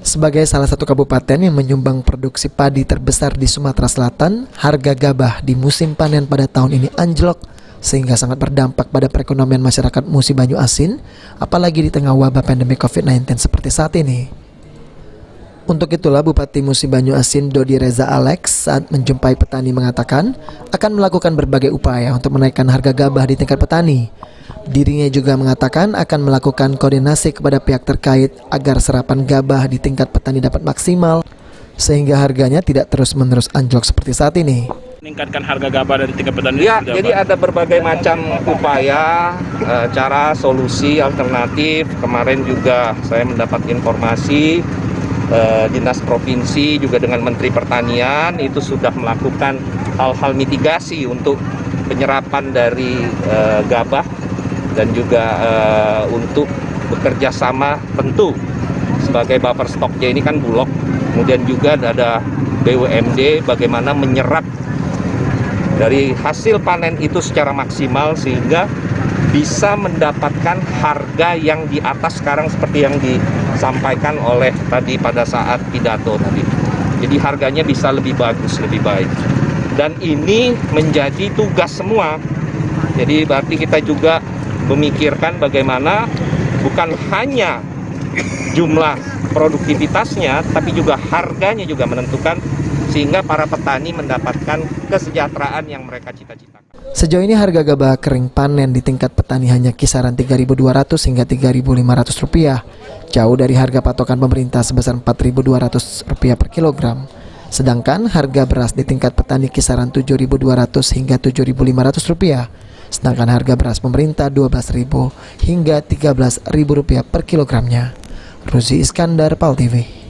Sebagai salah satu kabupaten yang menyumbang produksi padi terbesar di Sumatera Selatan, harga gabah di musim panen pada tahun ini anjlok sehingga sangat berdampak pada perekonomian masyarakat Musi Banyu Asin, apalagi di tengah wabah pandemi COVID-19 seperti saat ini. Untuk itulah Bupati Musi Banyu Asin Dodi Reza Alex saat menjumpai petani mengatakan akan melakukan berbagai upaya untuk menaikkan harga gabah di tingkat petani. Dirinya juga mengatakan akan melakukan koordinasi kepada pihak terkait agar serapan gabah di tingkat petani dapat maksimal sehingga harganya tidak terus-menerus anjlok seperti saat ini. Meningkatkan harga gabah dari tingkat petani. Ya, jadi ada berbagai macam upaya, cara, solusi, alternatif. Kemarin juga saya mendapat informasi Dinas Provinsi juga dengan Menteri Pertanian itu sudah melakukan hal-hal mitigasi untuk penyerapan dari gabah dan juga untuk bekerja sama tentu sebagai buffer stoknya ini kan Bulog, kemudian juga ada BUMD bagaimana menyerap dari hasil panen itu secara maksimal sehingga bisa mendapatkan harga yang di atas sekarang seperti yang disampaikan oleh tadi pada saat pidato tadi. Jadi harganya bisa lebih bagus, lebih baik. Dan ini menjadi tugas semua. Jadi berarti kita juga memikirkan bagaimana bukan hanya jumlah produktivitasnya, tapi juga harganya juga menentukan sehingga para petani mendapatkan kesejahteraan yang mereka cita-citakan. Sejauh ini harga gabah kering panen di tingkat petani hanya kisaran Rp3.200 hingga Rp3.500, jauh dari harga patokan pemerintah sebesar Rp4.200 per kilogram. Sedangkan harga beras di tingkat petani kisaran Rp7.200 hingga Rp7.500. Sedangkan harga beras pemerintah Rp12.000 hingga Rp13.000 per kilogramnya. Ruzi Iskandar, PAL TV.